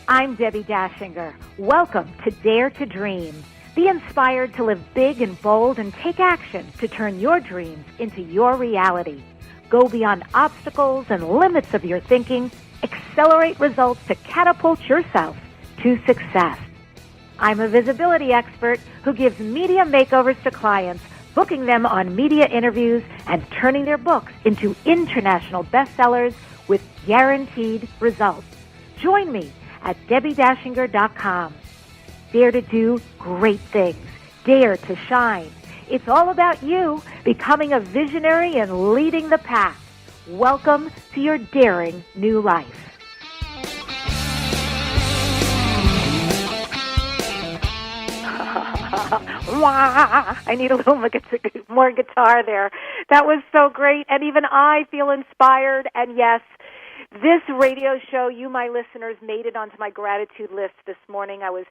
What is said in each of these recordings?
I'm Debbi Dachinger. Welcome to Dare to Dream. Be inspired to live big and bold and take action to turn your dreams into your reality. Go beyond obstacles and limits of your thinking. Accelerate results to catapult yourself to success. I'm a visibility expert who gives media makeovers to clients, booking them on media interviews and turning their books into international bestsellers with guaranteed results. Join me at DebbiDachinger.com. Dare to do great things. Dare to shine. It's all about you becoming a visionary and leading the pack. Welcome to your daring new life. I need a little more guitar there. That was so great, and even I feel inspired. And yes, this radio show, you, my listeners, made it onto my gratitude list this morning. I was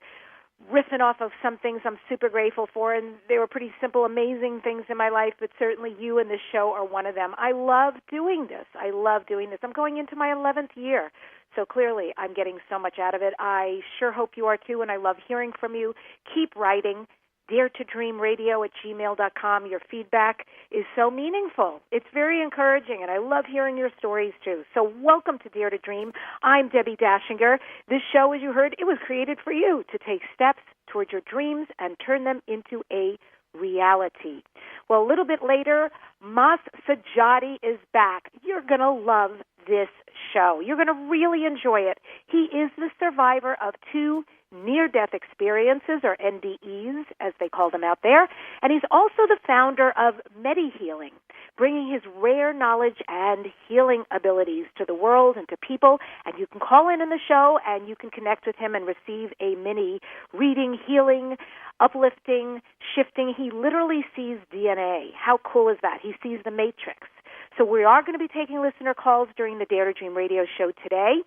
riffing off of some things I'm super grateful for, and they were pretty simple, amazing things in my life, but certainly you and this show are one of them. I love doing this. I'm going into my 11th year, so clearly I'm getting so much out of it. I sure hope you are too, and I love hearing from you. Keep writing. DareToDreamRadio@gmail.com. Your feedback is so meaningful. It's very encouraging, and I love hearing your stories, too. So welcome to Dare to Dream. I'm Debbi Dachinger. This show, as you heard, it was created for you to take steps towards your dreams and turn them into a reality. Well, a little bit later, Mas-Sajady is back. You're going to love this show. You're going to really enjoy it. He is the survivor of 2 near-death experiences, or NDEs, as they call them out there, and he's also the founder of Medi-Healing, bringing his rare knowledge and healing abilities to the world and to people. And you can call in the show, and you can connect with him and receive a mini reading, healing, uplifting, shifting. He literally sees DNA. How cool is that? He sees the matrix. So we are going to be taking listener calls during the Dare to Dream radio show today.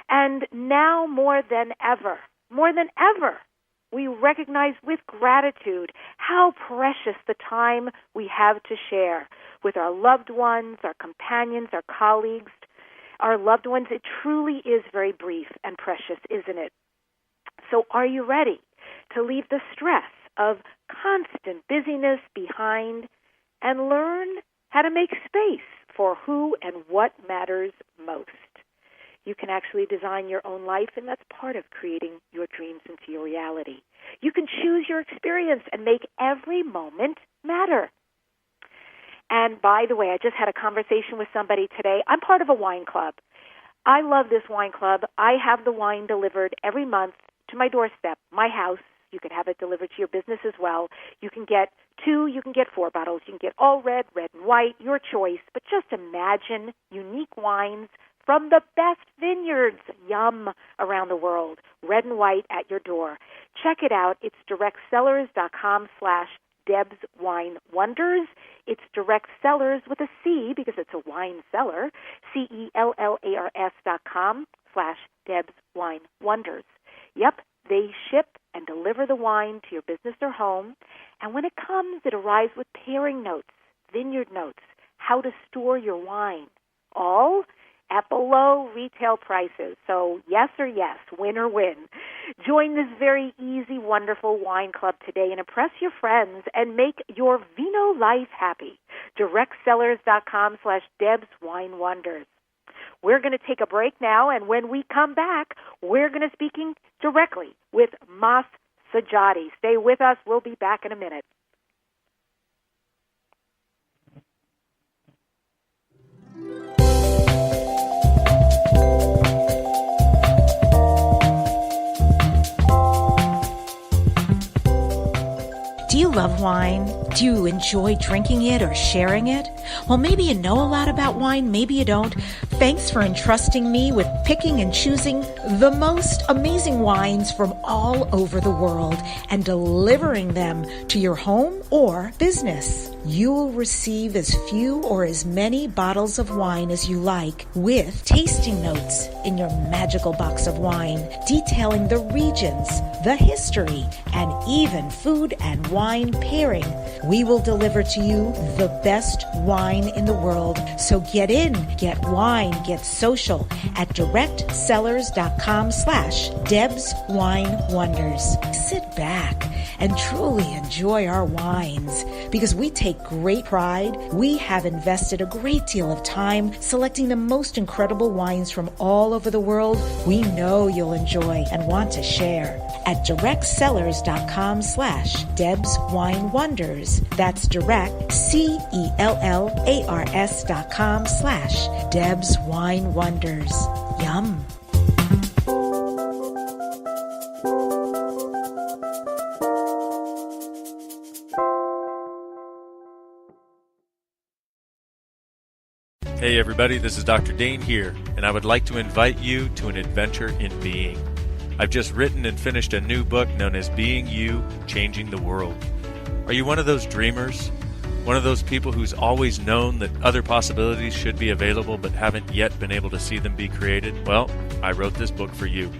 And now more than ever, we recognize with gratitude how precious the time we have to share with our loved ones, our companions, our colleagues, our loved ones. It truly is very brief and precious, isn't it? So are you ready to leave the stress of constant busyness behind and learn how to make space for who and what matters most? You can actually design your own life, and that's part of creating your dreams into your reality. You can choose your experience and make every moment matter. And by the way, I just had a conversation with somebody today. I'm part of a wine club. I love this wine club. I have the wine delivered every month to my doorstep, my house. You can have it delivered to your business as well. You can get 2, you can get 4 bottles. You can get all red and white, your choice. But just imagine unique wines from the best vineyards, yum, around the world, red and white at your door. Check it out. It's directsellers.com/DebsWineWonders. It's directsellers with a C because it's a wine cellar, CELLARS.com/DebsWineWonders. Yep, they ship and deliver the wine to your business or home. And when it comes, it arrives with pairing notes, vineyard notes, how to store your wine, all at below retail prices. So yes or yes, win or win. Join this very easy, wonderful wine club today and impress your friends and make your vino life happy. directsellers.com/DebsWineWonders. We're going to take a break now, and when we come back, we're going to speaking directly with Mas-Sajady. Stay with us. We'll be back in a minute. Do you love wine? Do you enjoy drinking it or sharing it? Well, maybe you know a lot about wine, maybe you don't. Thanks for entrusting me with picking and choosing the most amazing wines from all over the world and delivering them to your home or business. You will receive as few or as many bottles of wine as you like, with tasting notes in your magical box of wine detailing the regions, the history, and even food and wine pairing. We will deliver to you the best wine in the world. So get in, get wine, Wine gets social at directsellers.com/DebsWineWonders. Sit back and truly enjoy our wines because we take great pride. We have invested a great deal of time selecting the most incredible wines from all over the world we know you'll enjoy and want to share at directsellers.com/DebsWineWonders. That's direct, CELLARS.com/DebsWineWonders. Yum. Hey everybody, this is Dr. Dane here, and I would like to invite you to an adventure in being. I've just written and finished a new book known as Being You, Changing the World. Are you one of those dreamers? One of those people who's always known that other possibilities should be available but haven't yet been able to see them be created? Well, I wrote this book for you.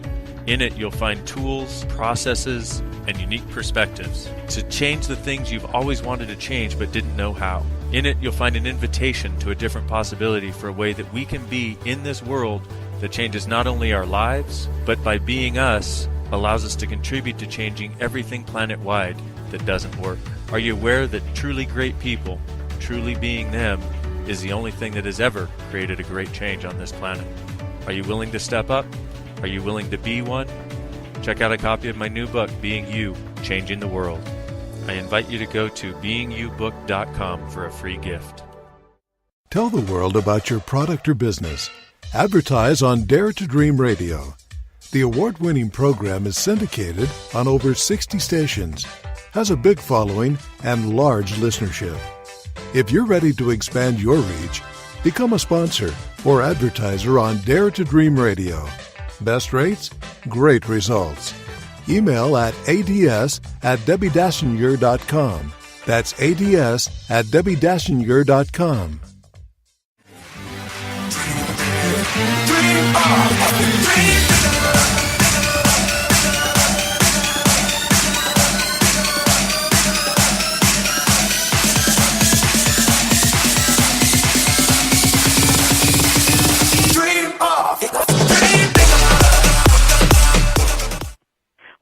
In it, you'll find tools, processes, and unique perspectives to change the things you've always wanted to change but didn't know how. In it, you'll find an invitation to a different possibility for a way that we can be in this world that changes not only our lives, but by being us, allows us to contribute to changing everything planet-wide that doesn't work. Are you aware that truly great people, truly being them, is the only thing that has ever created a great change on this planet? Are you willing to step up? Are you willing to be one? Check out a copy of my new book, Being You, Changing the World. I invite you to go to beingyoubook.com for a free gift. Tell the world about your product or business. Advertise on Dare to Dream Radio. The award-winning program is syndicated on over 60 stations, has a big following, and large listenership. If you're ready to expand your reach, become a sponsor or advertiser on Dare to Dream Radio. Best rates? Great results. Email at ads@DebbiDachinger.com. That's ads@DebbiDachinger.com.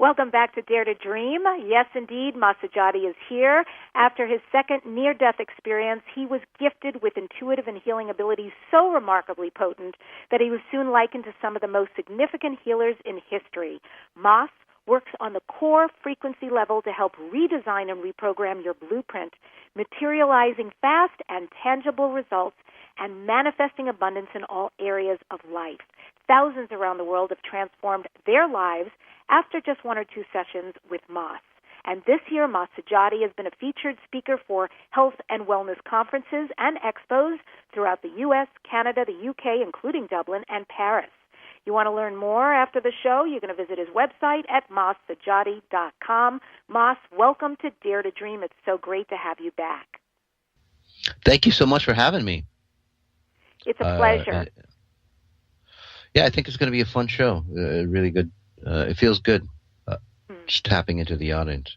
Welcome back to Dare to Dream. Yes, indeed, Mas-sajady is here. After his second near-death experience, he was gifted with intuitive and healing abilities so remarkably potent that he was soon likened to some of the most significant healers in history. Mas works on the core frequency level to help redesign and reprogram your blueprint, materializing fast and tangible results and manifesting abundance in all areas of life. Thousands around the world have transformed their lives after just one or two sessions with Mas. And this year, Mas-sajady has been a featured speaker for health and wellness conferences and expos throughout the U.S., Canada, the U.K., including Dublin, and Paris. You want to learn more after the show, you're going to visit his website at mas-sajady.com. Mas, welcome to Dare to Dream. It's so great to have you back. Thank you so much for having me. It's a pleasure. Yeah, I think it's going to be a fun show. Really good. It feels good just tapping into the audience.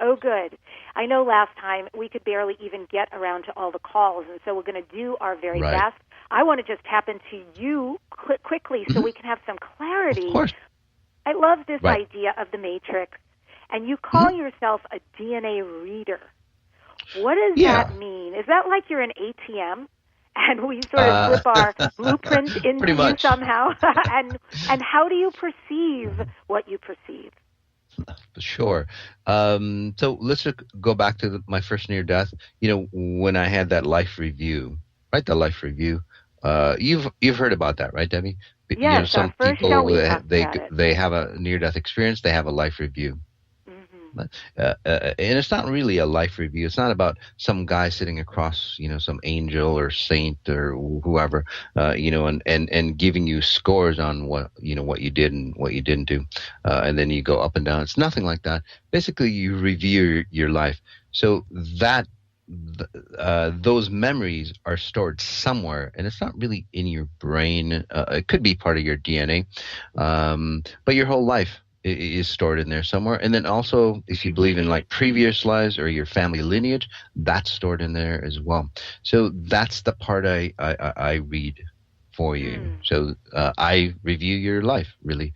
Oh, good. I know last time we could barely even get around to all the calls, and so we're going to do our very best. I want to just tap into you quickly so we can have some clarity. Of course. I love this idea of the matrix, and you call yourself a DNA reader. What does that mean? Is that like you're an ATM? And we sort of slip our blueprint into you somehow. and how do you perceive what you perceive? Sure. So let's go back to my first near death. You know, when I had that life review, right? The life review. You've heard about that, right, Debbie? Yes. You know, some people they have a near death experience. They have a life review. And it's not really a life review. It's not about some guy sitting across, you know, some angel or saint or whoever, you know, and giving you scores on what you did and what you didn't do. And then you go up and down. It's nothing like that. Basically, you review your life. So that those memories are stored somewhere, and it's not really in your brain. It could be part of your DNA, but your whole life is stored in there somewhere. And then also, if you believe in like previous lives or your family lineage, that's stored in there as well. So that's the part I read for you. So I review your life, really,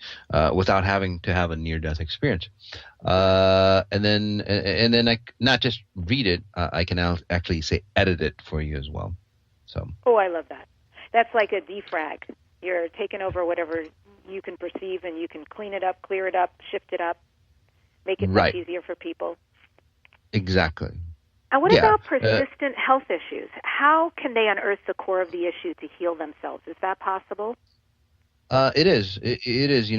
without having to have a near-death experience. And then I not just read it, I can actually say edit it for you as well. So. Oh, I love that. That's like a defrag. You're taking over whatever you can perceive, and you can clean it up, clear it up, shift it up, make it much easier for people. Exactly. And what about persistent health issues? How can they unearth the core of the issue to heal themselves? Is that possible? It is. It is.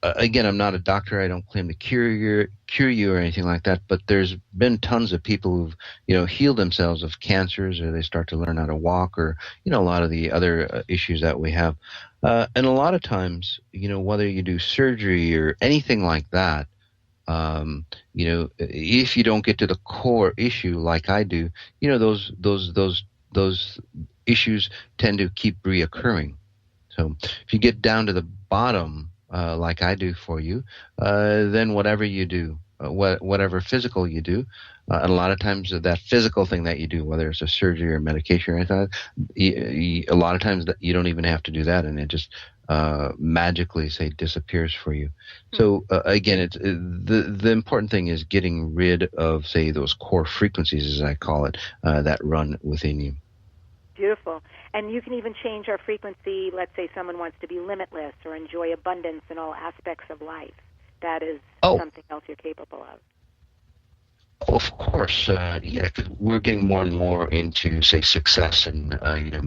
Again, I'm not a doctor. I don't claim to cure you or anything like that. But there's been tons of people who've healed themselves of cancers, or they start to learn how to walk, or a lot of the other issues that we have. And a lot of times, whether you do surgery or anything like that, if you don't get to the core issue like I do, those issues tend to keep reoccurring. So if you get down to the bottom, like I do for you, then whatever you do, whatever physical you do, and a lot of times that physical thing that you do, whether it's a surgery or medication or anything, a lot of times that you don't even have to do that, and it just magically, say, disappears for you. So again, it's the important thing is getting rid of, say, those core frequencies, as I call it, that run within you. Beautiful. And you can even change our frequency. Let's say someone wants to be limitless or enjoy abundance in all aspects of life. That is something else you're capable of. Of course, we're getting more and more into, say, success and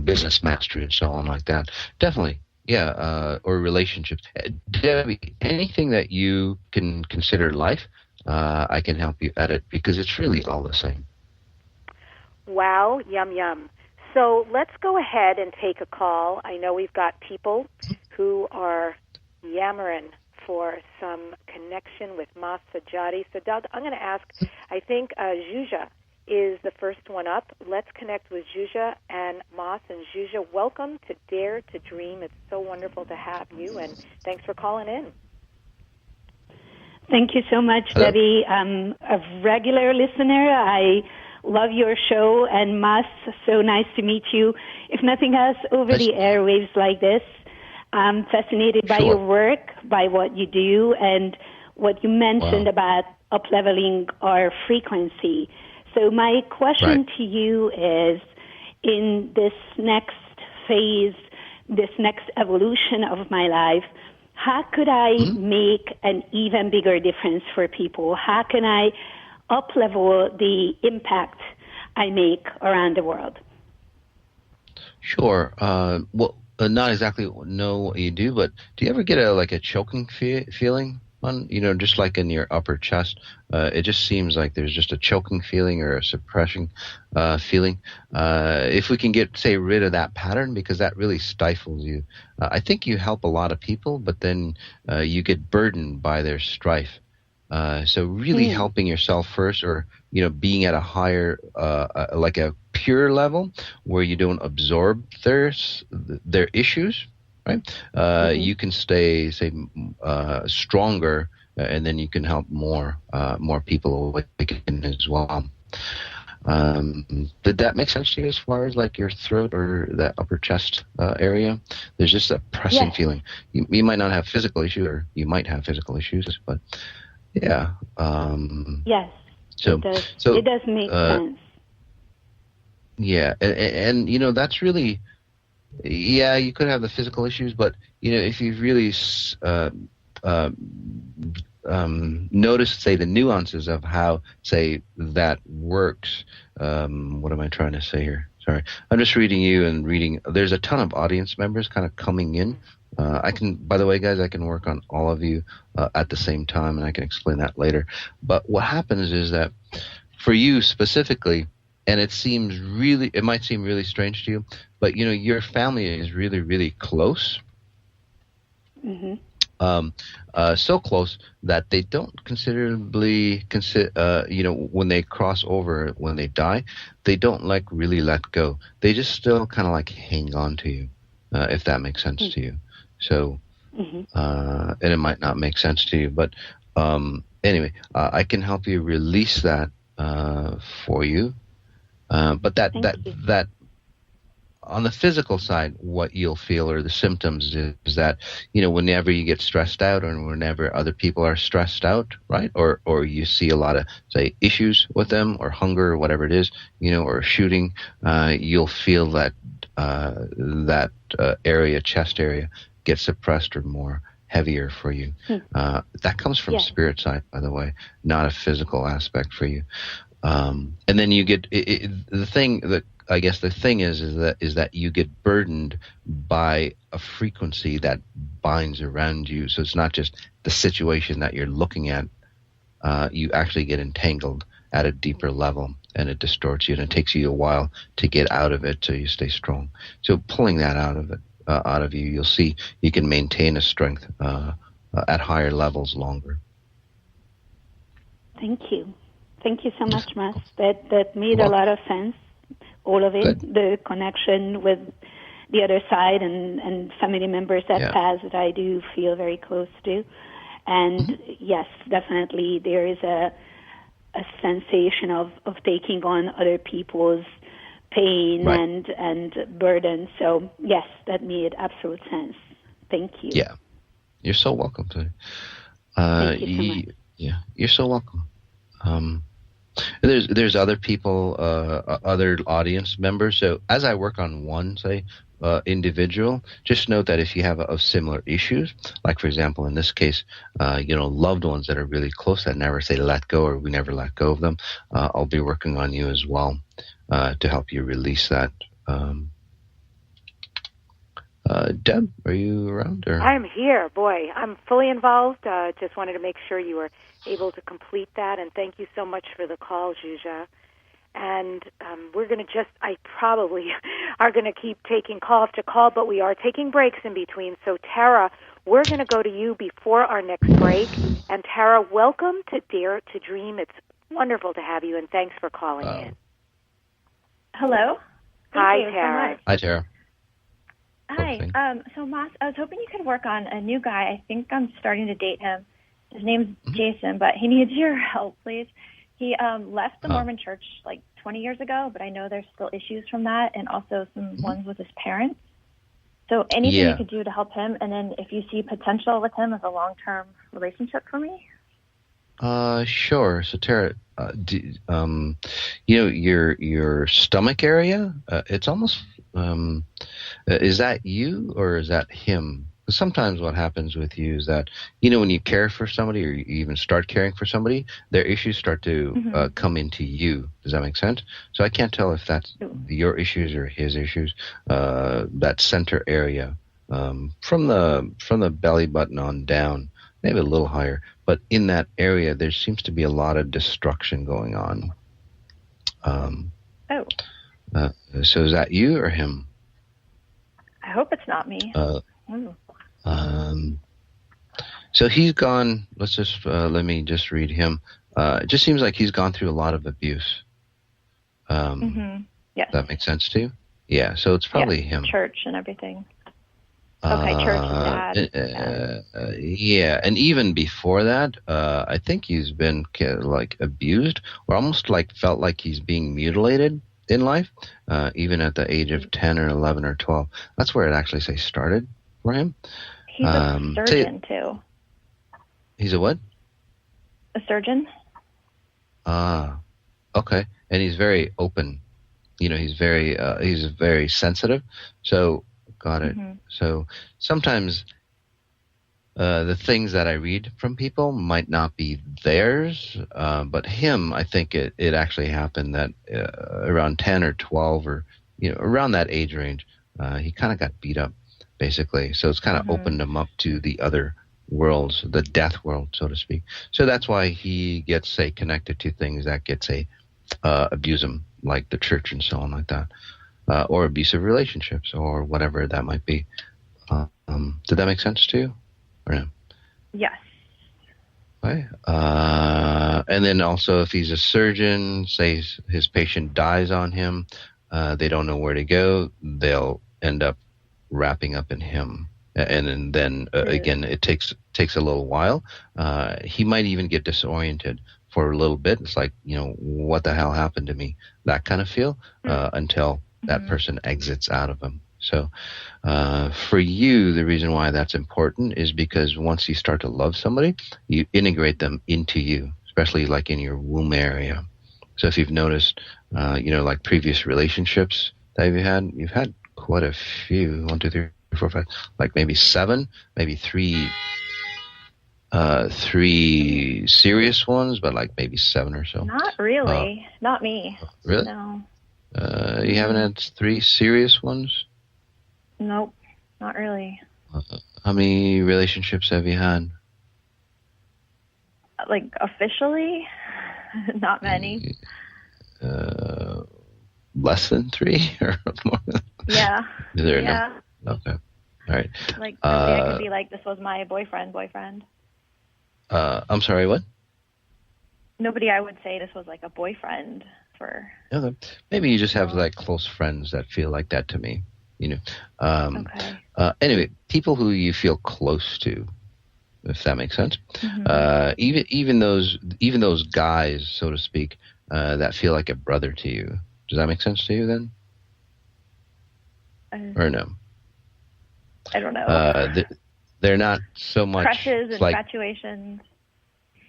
business mastery and so on like that. Definitely, or relationships. Debbie, anything that you can consider life, I can help you edit, because it's really all the same. Wow, yum, yum. So let's go ahead and take a call. I know we've got people who are yammering for some connection with mas-sajady. So, Doug, I'm going to ask, I think Zhuja is the first one up. Let's connect with Zhuja and Mas. And Zhuja, welcome to Dare to Dream. It's so wonderful to have you, and thanks for calling in. Thank you so much, Debbie. I'm a regular listener. I love your show, and Mas, so nice to meet you. If nothing else, over the airwaves like this, I'm fascinated by your work, by what you do, and what you mentioned about up-leveling our frequency. So my question to you is, in this next phase, this next evolution of my life, how could I make an even bigger difference for people? How can I up-level the impact I make around the world? Sure. Not exactly know what you do, but do you ever get a choking feeling on, just like in your upper chest? It just seems like there's just a choking feeling or a suppressing feeling. If we can get, say, rid of that pattern, because that really stifles you. I think you help a lot of people, but then you get burdened by their strife. So really helping yourself first, or, being at a higher, like a pure level where you don't absorb their issues, right? You can stay, say, stronger, and then you can help more people awaken as well. Did that make sense to you as far as like your throat or that upper chest area? There's just a pressing feeling. You might not have physical issues, or you might have physical issues, but yeah. Yes. So it does make sense. Yeah, and that's really, you could have the physical issues, but if you really notice, say, the nuances of how, say, that works. What am I trying to say here? Sorry, I'm just reading you and reading. There's a ton of audience members kind of coming in. By the way, guys, I can work on all of you at the same time, and I can explain that later. But what happens is that for you specifically, and it might seem really strange to you, but your family is really, really close. So close that they don't consider, when they cross over, when they die, they don't really let go. They just still kind of hang on to you, if that makes sense to you. So, and it might not make sense to you, but anyway, I can help you release that for you. But that on the physical side, what you'll feel or the symptoms is that, whenever you get stressed out or whenever other people are stressed out, right? Or you see a lot of, say, issues with them or hunger or whatever it is, or shooting, you'll feel that area, chest area, get suppressed or more heavier for you. That comes from spirit side, by the way, not a physical aspect for you. And then you get the thing is that you get burdened by a frequency that binds around you. So it's not just the situation that you're looking at. You actually get entangled at a deeper level, and it distorts you, and it takes you a while to get out of it so you stay strong. So pulling that out of you, you'll see you can maintain a strength at higher levels longer. Thank you. Thank you so much, Mas. That made a lot of sense, all of it. Good. The connection with the other side and family members that pass that I do feel very close to. And yes, definitely there is a sensation of taking on other people's pain and burden. So yes, that made absolute sense. Thank you. Yeah. You're so welcome. Thank you so much. Yeah, you're so welcome. There's other people, other audience members. So as I work on one, say, individual, just note that if you have a similar issues, like for example in this case, loved ones that are really close that never say let go or we never let go of them, I'll be working on you as well to help you release that. Deb, are you around? Or? I'm here. Boy, I'm fully involved. Just wanted to make sure you were able to complete that, and thank you so much for the call, Zsuzsa. And we're going to I probably are going to keep taking call after call, but we are taking breaks in between. So, Tara, we're going to go to you before our next break. And, Tara, welcome to Dare to Dream. It's wonderful to have you, and thanks for calling in. Hello. Hi, Tara. So much. Hi, Tara. Hi. So, Mas, I was hoping you could work on a new guy. I think I'm starting to date him. His name's Jason, but he needs your help, please. He left the Mormon church like 20 years ago, but I know there's still issues from that and also some ones with his parents. So anything you could do to help him, and then if you see potential with him as a long-term relationship for me? Sure. So, Tara, your stomach area, it's almost, is that you or is that him? Sometimes what happens with you is that, when you care for somebody or you even start caring for somebody, their issues start to come into you. Does that make sense? So I can't tell if that's your issues or his issues, that center area, from the belly button on down, maybe a little higher. But in that area, there seems to be a lot of destruction going on. So is that you or him? I hope it's not me. So he's gone. Let me just read him. It just seems like he's gone through a lot of abuse. Yes. That makes sense to you? Yeah. So it's probably him. Church and everything. Okay, church and dad. Yeah, and even before that, I think he's been abused or almost felt like he's being mutilated in life, even at the age of 10 or 11 or 12. That's where it actually started for him. He's a surgeon, too. He's a what? A surgeon. Okay. And he's very open. He's very sensitive. So, got it. So sometimes the things that I read from people might not be theirs, but him, I think it actually happened that around 10 or 12 or, around that age range, he kind of got beat up. Basically. So it's kind of opened him up to the other worlds, the death world, so to speak. So that's why he gets, connected to things that get, abuse him, like the church and so on like that, or abusive relationships or whatever that might be. Did that make sense to you? Or no? Yes. Okay. And then also if he's a surgeon, say his patient dies on him, they don't know where to go, they'll end up wrapping up in him, and then again it takes a little while. He might even get disoriented for a little bit. It's like, what the hell happened to me, that kind of feel, until that person exits out of them. So for you, the reason why that's important is because once you start to love somebody, you integrate them into you, especially like in your womb area. So if you've noticed, like previous relationships that you've had quite a few, 1, 2, 3, 4, 5, like maybe 7, maybe three serious ones, but like maybe 7 or so. Not really. Not me. Really? No. You haven't had 3 serious ones? Nope. Not really. How many relationships have you had? Like officially? Not many. Less than 3 or more? Yeah. Is there yeah. No? Okay. All right. Like I could be like, this was my boyfriend. I'm sorry, what? Nobody I would say this was like a boyfriend for. Okay. Maybe you just have like close friends that feel like that to me. Okay. Anyway, people who you feel close to, if that makes sense. Even those guys, so to speak, that feel like a brother to you. Does that make sense to you then? Or no? I don't know. They're not so much crushes, infatuations.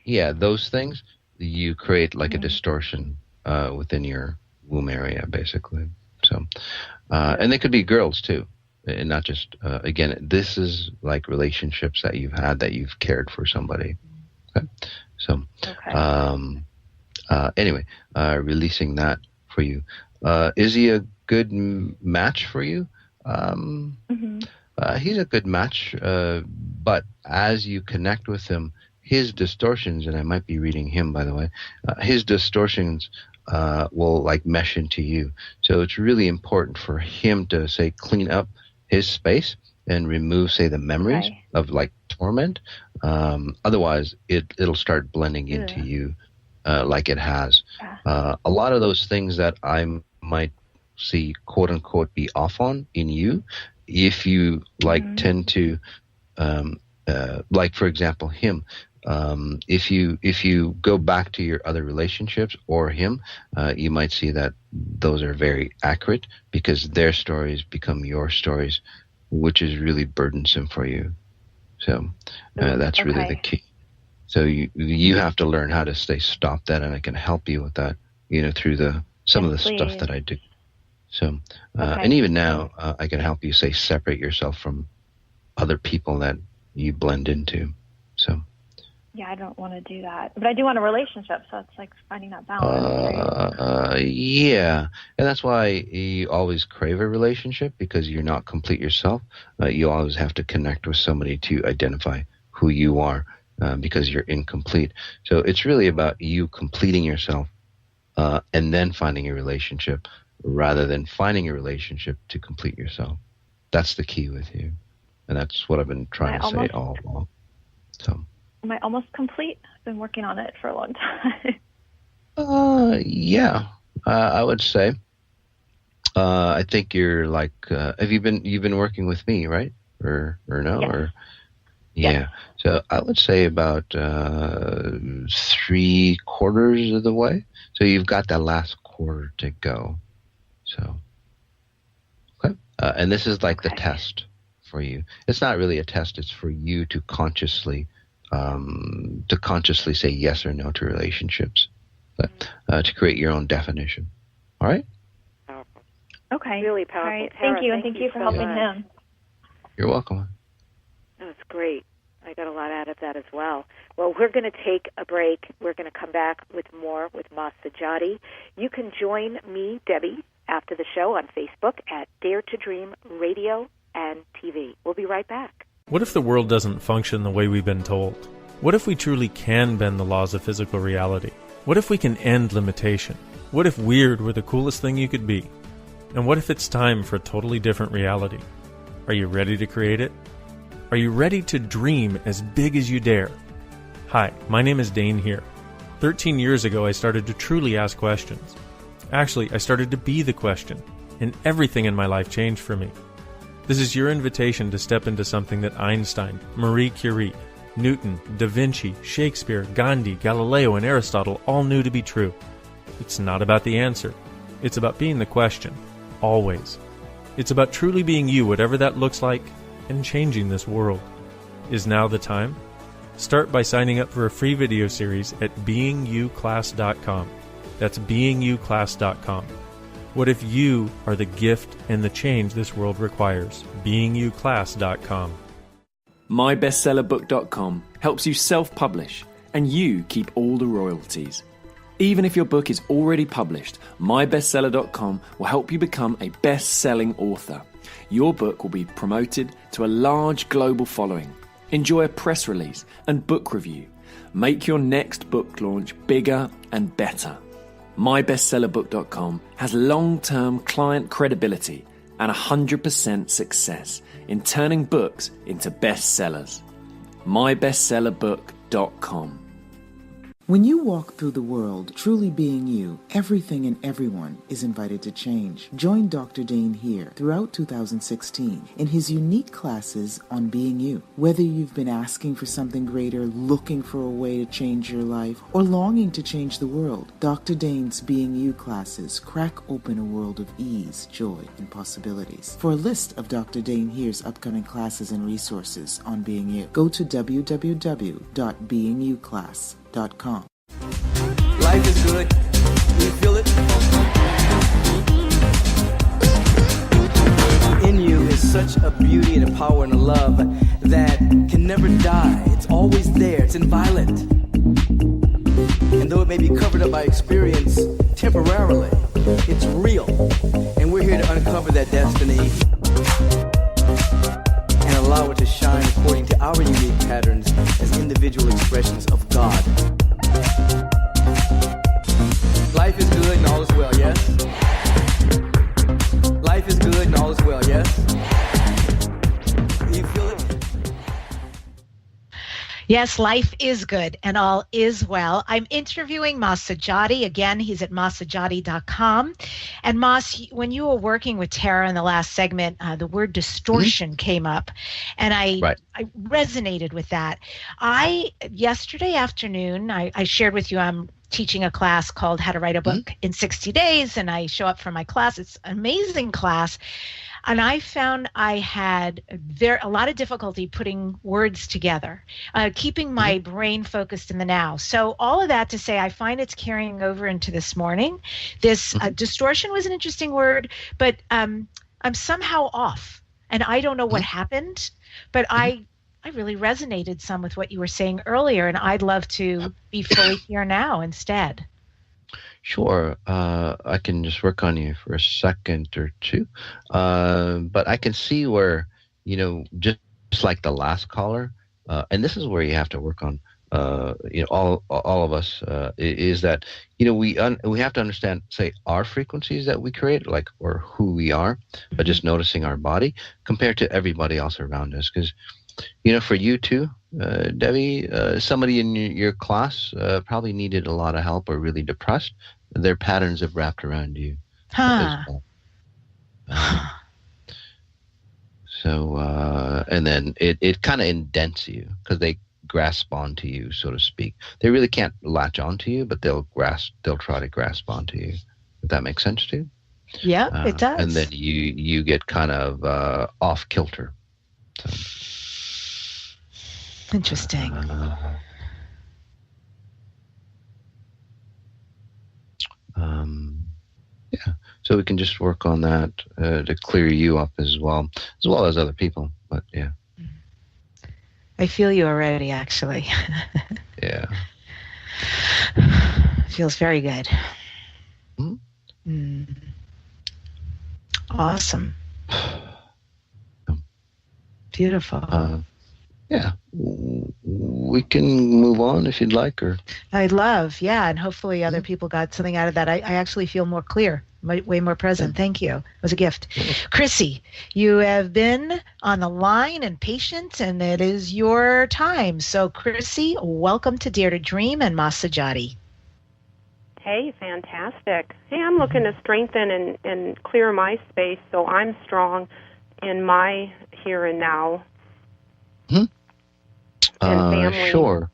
Yeah, those things you create like a distortion within your womb area, basically. So, and they could be girls too, and not just. Again, this is like relationships that you've had that you've cared for somebody. Okay, so anyway, releasing that for you. Is he a good match for you? He's a good match, but as you connect with him, his distortions, and I might be reading him, by the way, his distortions will like mesh into you. So it's really important for him to, say, clean up his space and remove, say, the memories of like torment. Otherwise, it'll start blending into you like it has. A lot of those things that I might see, quote unquote, be off on in you, if you like tend to like, for example, him, if you go back to your other relationships or him, you might see that those are very accurate because their stories become your stories, which is really burdensome for you. So that's really the key. So you have to learn how to stop that, and I can help you with that, through some of the stuff that I do. So, and even now, I can help you, separate yourself from other people that you blend into. So. Yeah, I don't want to do that, but I do want a relationship. So it's like finding that balance. Yeah, and that's why you always crave a relationship, because you're not complete yourself. You always have to connect with somebody to identify who you are, because you're incomplete. So it's really about you completing yourself, and then finding a relationship, rather than finding a relationship to complete yourself. That's the key with you. And that's what I've been trying to say all along. So, am I almost complete? I've been working on it for a long time. Yeah, I would say. I think you're like, you've been working with me, right? Or no? Yeah. Or yeah. So I would say about 3/4 of the way. So you've got that last quarter to go. So, okay. And this is like the test for you. It's not really a test. It's for you to consciously say yes or no to relationships, but to create your own definition. All right? Powerful. Okay. Really powerful. All right. Tara, thank you, and thank you for helping him. You're welcome. That's great. I got a lot out of that as well. Well, we're going to take a break. We're going to come back with more with mas-sajady. You can join me, Debbie, after the show on Facebook at Dare to Dream Radio and TV. We'll be right back. What if the world doesn't function the way we've been told? What if we truly can bend the laws of physical reality? What if we can end limitation? What if weird were the coolest thing you could be? And what if it's time for a totally different reality? Are you ready to create it? Are you ready to dream as big as you dare? Hi, my name is Dane here. 13 years ago, I started to truly ask questions. Actually, I started to be the question, and everything in my life changed for me. This is your invitation to step into something that Einstein, Marie Curie, Newton, Da Vinci, Shakespeare, Gandhi, Galileo, and Aristotle all knew to be true. It's not about the answer. It's about being the question. always. It's about truly being you, whatever that looks like, and changing this world. Is now the time? Start by signing up for a free video series at beingyouclass.com. That's beingyouclass.com. What if you are the gift and the change this world requires? beingyouclass.com. MyBestsellerBook.com helps you self-publish, and you keep all the royalties. Even if your book is already published, MyBestseller.com will help you become a best-selling author. Your book will be promoted to a large global following. Enjoy a press release and book review. Make your next book launch bigger and better. MyBestsellerBook.com has long-term client credibility and 100% success in turning books into bestsellers. MyBestsellerBook.com. When you walk through the world, truly being you, everything and everyone is invited to change. Join Dr. Dane here throughout 2016 in his unique classes on being you. Whether you've been asking for something greater, looking for a way to change your life, or longing to change the world, Dr. Dane's Being You classes crack open a world of ease, joy, and possibilities. For a list of Dr. Dane here's upcoming classes and resources on being you, go to www.beingyouclass.com. Life is good. You feel it? In you is such a beauty and a power and a love that can never die. It's always there. It's inviolate. And though it may be covered up by experience temporarily, it's real. And we're here to uncover that destiny and allow it to shine according to our unique patterns as individual expressions of God. Life is good and all is well, yes? Life is good and all is well, yes? You feel it? Yes, life is good and all is well. I'm interviewing mas-sajady. Again, he's at mas-sajady.com. And Mas, when you were working with Tara in the last segment, the word distortion came up, and I resonated with that. Yesterday afternoon, I shared with you I'm teaching a class called How to Write a Book in 60 Days, and I show up for my class. It's an amazing class. And I found I had a lot of difficulty putting words together, keeping my brain focused in the now. So all of that to say, I find it's carrying over into this morning. This distortion was an interesting word, but I'm somehow off. And I don't know what happened, but I really resonated some with what you were saying earlier, and I'd love to be fully here now instead. Sure. I can just work on you for a second or two. But I can see where, just like the last caller, and this is where you have to work on, all of us, is that, we have to understand, say, our frequencies that we create, or who we are, but just noticing our body compared to everybody else around us. Because, for you too, Debbie, somebody in your class probably needed a lot of help or really depressed. Their patterns have wrapped around you. As well. And then it kind of indents you because they grasp onto you, so to speak. They really can't latch onto you, but they'll try to grasp onto you. If that makes sense to you? Yeah, it does. And then you get kind of off kilter. So. Interesting. Yeah, so we can just work on that to clear you up as well as other people. But yeah, I feel you already, actually. Yeah, feels very good. Awesome. Beautiful. Yeah, we can move on if you'd like, or I'd love, and hopefully other people got something out of that. I actually feel more clear, way more present. Thank you. It was a gift. Chrissy, you have been on the line and patient, and it is your time. So, Chrissy, welcome to Dare to Dream and mas-sajady. Hey, fantastic. Hey, I'm looking to strengthen and clear my space so I'm strong in my here and now. Sure.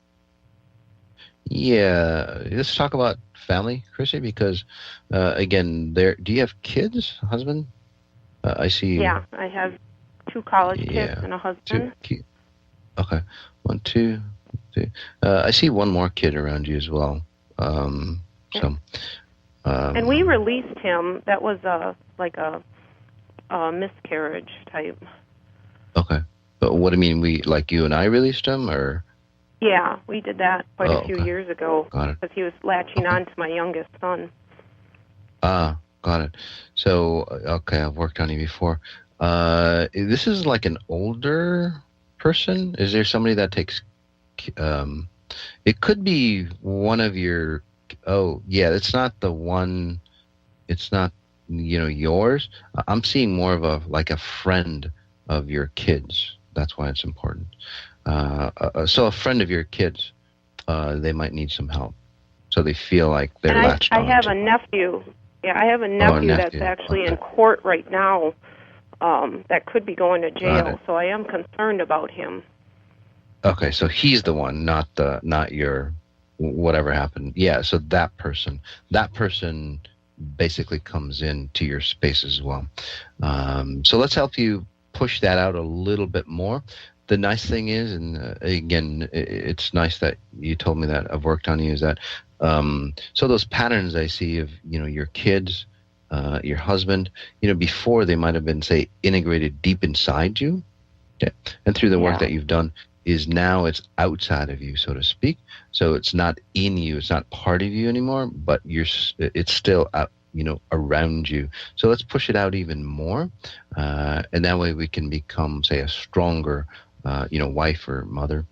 Yeah, let's talk about family, Chrissy, because again, do you have kids, husband? I see. Yeah, I have 2 college kids and a husband. Okay, 1, 2, 3. I see one more kid around you as well. And we released him. That was a miscarriage type. Okay, but what do you mean? You and I released him, or? Yeah, we did that quite a few years ago because he was latching on to my youngest son. Ah, got it. So, I've worked on you before. This is like an older person? Is there somebody that takes... it could be one of your... Oh, yeah, it's not the one... It's not, yours. I'm seeing more of a friend of your kids. That's why it's important. So a friend of your kids, they might need some help. So they feel like they're latched on. I have a nephew. Yeah, I have a nephew that's actually in court right now that could be going to jail. So I am concerned about him. Okay, so he's the one, not your whatever happened. Yeah, so that person basically comes into your space as well. So let's help you push that out a little bit more. The nice thing is, and again, it's nice that you told me that I've worked on you, is that so those patterns I see of, your kids, your husband, before they might have been, say, integrated deep inside you. Okay. And through the work that you've done is now it's outside of you, so to speak. So it's not in you, it's not part of you anymore, but it's still out, around you. So let's push it out even more. And that way we can become, say, a stronger wife or mother,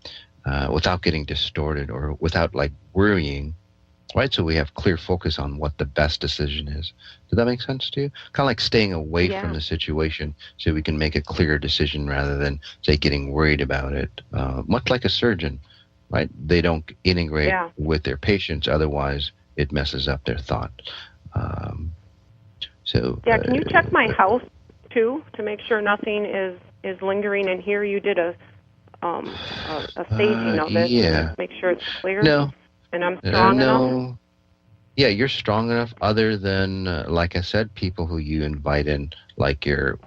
without getting distorted or without worrying, right? So we have clear focus on what the best decision is. Does that make sense to you? Kind of like staying away from the situation so we can make a clear decision rather than, say, getting worried about it. Much like a surgeon, right? They don't integrate with their patients, otherwise it messes up their thought. Can you check my house too to make sure nothing is lingering in here? You did a staging of it. Yeah. Make sure it's clear. No. And I'm strong enough. Yeah, you're strong enough. Other than, like I said, people who you invite in, like your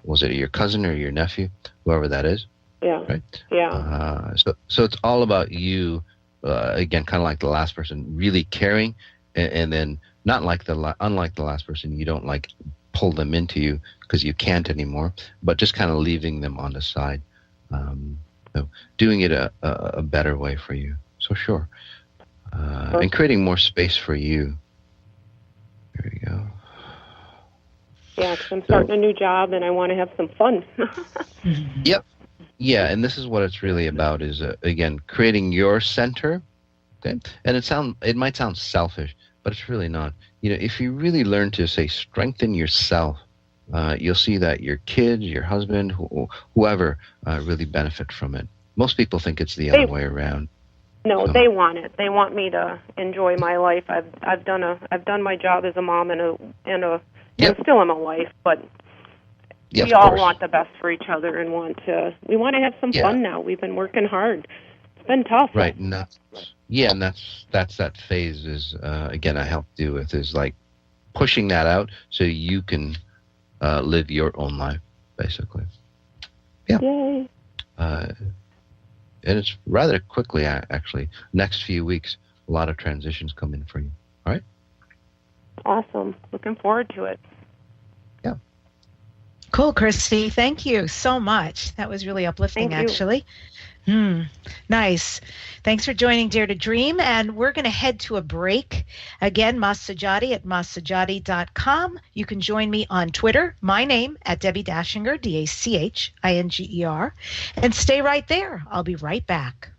cousin or your nephew, whoever that is. Yeah. Right. Yeah. So it's all about you. Again, kind of like the last person, really caring, and then not unlike the last person, you don't pull them into you because you can't anymore, but just kind of leaving them on the side. So doing it a better way for you. So sure. And creating more space for you. There we go. Yeah, because I'm starting a new job and I want to have some fun. Yep. Yeah, and this is what it's really about is, again, creating your center. Okay? And it might sound selfish, but it's really not. If you really learn to, say, strengthen yourself, you'll see that your kids, your husband, whoever, really benefit from it. Most people think it's the other way around. No, they want it. They want me to enjoy my life. I've done my job as a mom and still am a wife, but we all want the best for each other and we want to have some fun now. We've been working hard. It's been tough. Right. And that's that phase is again I help you with is pushing that out so you can live your own life, basically. Yeah. Yay. And it's rather quickly, actually. Next few weeks, a lot of transitions come in for you. All right? Awesome. Looking forward to it. Yeah. Cool, Christy. Thank you so much. That was really uplifting, actually. Nice. Thanks for joining Dare to Dream. And we're going to head to a break. Again, mas-sajady at mas-sajady.com. You can join me on Twitter, my name, at Debbi Dachinger, Dachinger. And stay right there. I'll be right back.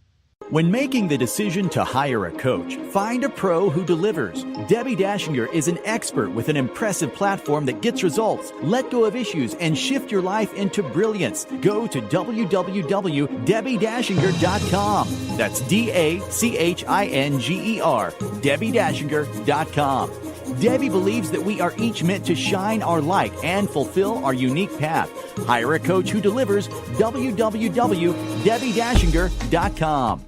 When making the decision to hire a coach, find a pro who delivers. Debbi Dachinger is an expert with an impressive platform that gets results. Let go of issues and shift your life into brilliance. Go to www.debbidachinger.com. That's DACHINGER, DebbiDachinger.com. Debbie believes that we are each meant to shine our light and fulfill our unique path. Hire a coach who delivers. www.debbidachinger.com.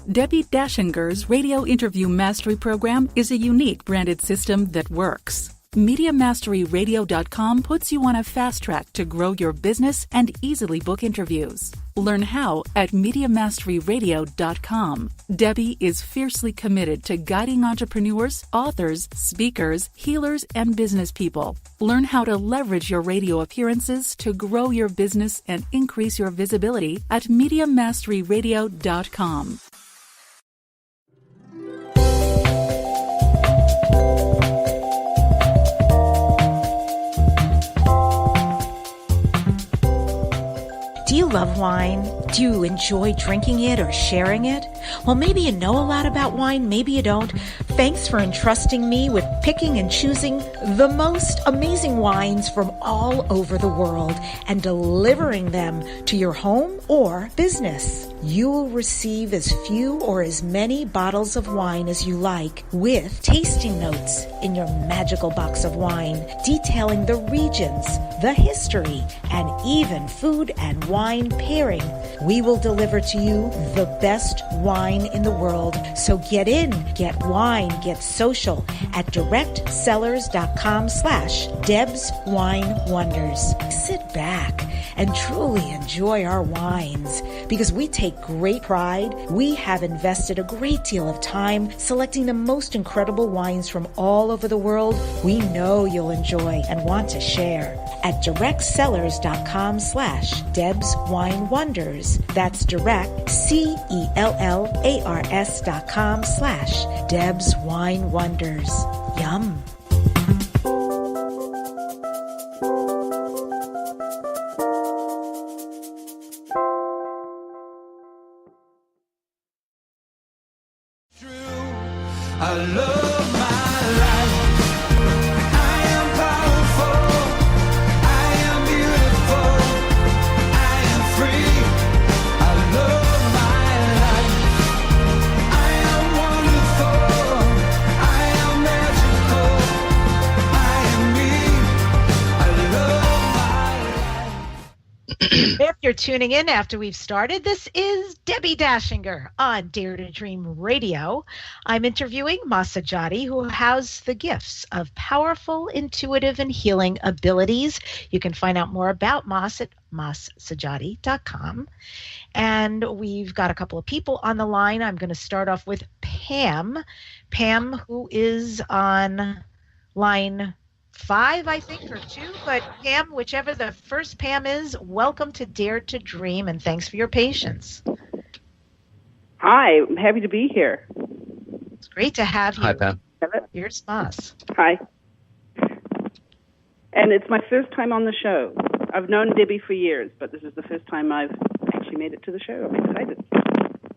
Debbi Dachinger's radio interview mastery program is a unique branded system that works. MediaMasteryRadio.com puts you on a fast track to grow your business and easily book interviews. Learn how at MediaMasteryRadio.com. Debbi is fiercely committed to guiding entrepreneurs, authors, speakers, healers, and business people. Learn how to leverage your radio appearances to grow your business and increase your visibility at MediaMasteryRadio.com. Do you love wine? Do you enjoy drinking it or sharing it? Well, maybe you know a lot about wine, maybe you don't. Thanks for entrusting me with picking and choosing the most amazing wines from all over the world and delivering them to your home or business. You will receive as few or as many bottles of wine as you like, with tasting notes in your magical box of wine detailing the regions, the history, and even food and wine pairing. We will deliver to you the best wine in the world. So get in, get wine, get social at directsellers.com/Deb's Wine Wonders. Sit back and truly enjoy our wines, because we take great pride. We have invested a great deal of time selecting the most incredible wines from all over the world. We know you'll enjoy and want to share at directsellers.com/Deb's Wine Wonders. That's direct, CELLARS.com/Deb's Wine Wonders. Yum. I love my life. I am powerful. I am beautiful. I am free. I love my life. I am wonderful. I am magical. I am me. I love my life. If you're tuning in after we've started, this is Debbi Dachinger on Dare to Dream Radio. I'm interviewing mas-sajady, who has the gifts of powerful, intuitive, and healing abilities. You can find out more about Mas at mas-sajady.com. And we've got a couple of people on the line. I'm going to start off with Pam. Pam, who is on line 5, I think, or 2, but Pam, whichever the first Pam is, welcome to Dare to Dream, and thanks for your patience. Hi, I'm happy to be here. It's great to have you. Hi, Pam. Here's Mas. Hi. And it's my first time on the show. I've known Debbi for years, but this is the first time I've actually made it to the show. I'm excited.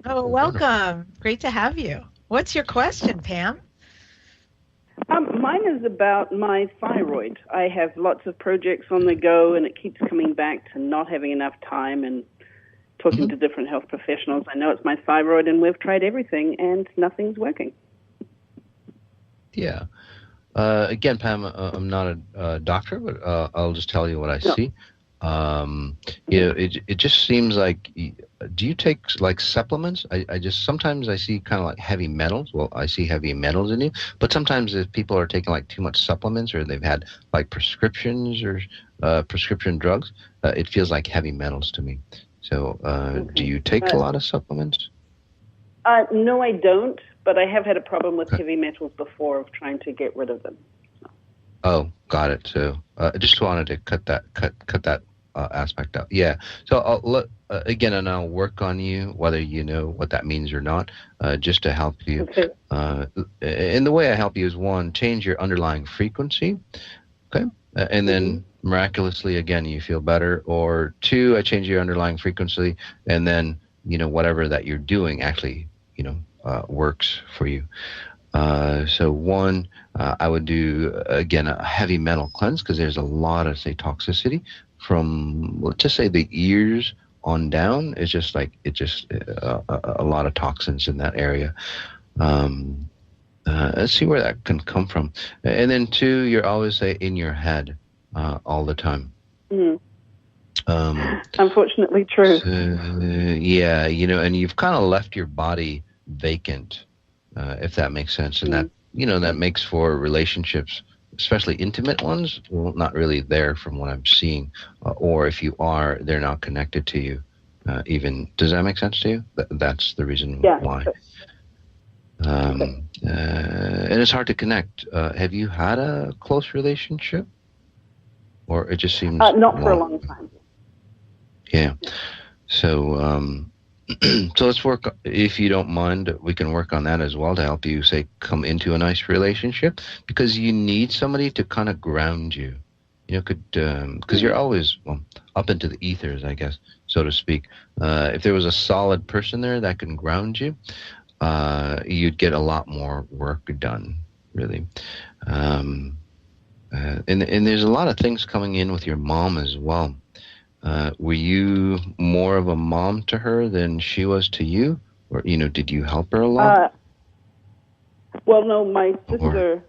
Oh, welcome. Great to have you. What's your question, Pam? Mine is about my thyroid. I have lots of projects on the go, and it keeps coming back to not having enough time and talking to different health professionals. I know it's my thyroid, and we've tried everything, and nothing's working. Yeah. Again, Pam, I'm not a doctor, but I'll just tell you what I see. It just seems like, do you take like supplements? I just, sometimes I see kind of like heavy metals. Well, I see heavy metals in you, but sometimes if people are taking like too much supplements, or they've had like prescriptions or prescription drugs, it feels like heavy metals to me. So do you take a lot of supplements? No, I don't, but I have had a problem with heavy metals before, of trying to get rid of them. Oh, got it. So I just wanted to cut that aspect out. Yeah. So I'll let, again, and I'll work on you, whether you know what that means or not, just to help you. Okay. And the way I help you is, 1, change your underlying frequency. Okay. And then miraculously, again, you feel better. Or 2, I change your underlying frequency, and then, whatever that you're doing actually, works for you. So 1, I would do, again, a heavy metal cleanse, because there's a lot of, say, toxicity from, let's just say, the ears on down. It's just like, a lot of toxins in that area. Let's see where that can come from. And then 2, you're always, say, in your head all the time. Unfortunately true. So, yeah, and you've kind of left your body vacant, if that makes sense. And that, that makes for relationships especially intimate ones, well, not really there from what I'm seeing. Or if you are, they're not connected to you. Even, does that make sense to you? That's the reason why. And it's hard to connect. Have you had a close relationship? Or it just seems not for a long time. Yeah. So, so let's work. If you don't mind, we can work on that as well to help you, say, come into a nice relationship, because you need somebody to kind of ground you. Because you're always up into the ethers, I guess, so to speak. If there was a solid person there that can ground you, you'd get a lot more work done, really. And there's a lot of things coming in with your mom as well. Were you more of a mom to her than she was to you? Or, did you help her a lot? Well, no, my older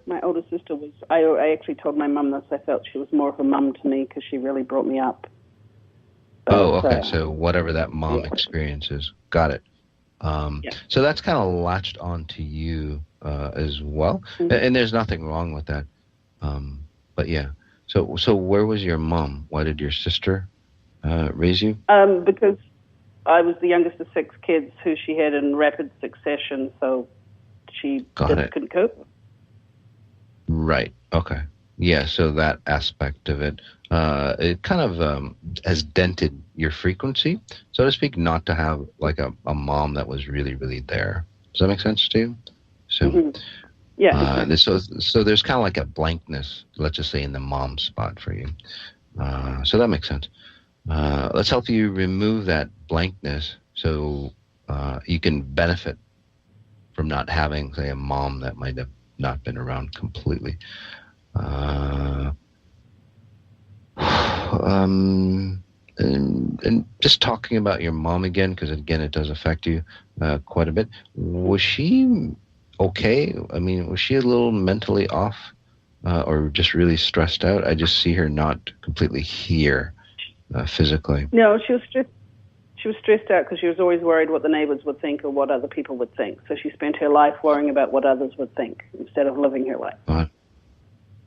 sister was, I actually told my mum this. I felt she was more of a mum to me because she really brought me up. Okay. So whatever that mom experience is. Got it. So that's kind of latched onto you as well. Mm-hmm. And there's nothing wrong with that. But yeah. So where was your mom? Why did your sister raise you? Because I was the youngest of 6 kids who she had in rapid succession, so she just couldn't cope. Right. Okay. Yeah, so that aspect of it, it kind of has dented your frequency, so to speak, not to have like a mom that was really, really there. Does that make sense to you? So, yeah. So there's kind of like a blankness, let's just say, in the mom spot for you. So that makes sense. Let's help you remove that blankness so you can benefit from not having, say, a mom that might have not been around completely. And just talking about your mom again, because again, it does affect you quite a bit. Was she okay? I mean, was she a little mentally off or just really stressed out? I just see her not completely here physically. No, she was stressed out because she was always worried what the neighbors would think or what other people would think. So she spent her life worrying about what others would think instead of living her life.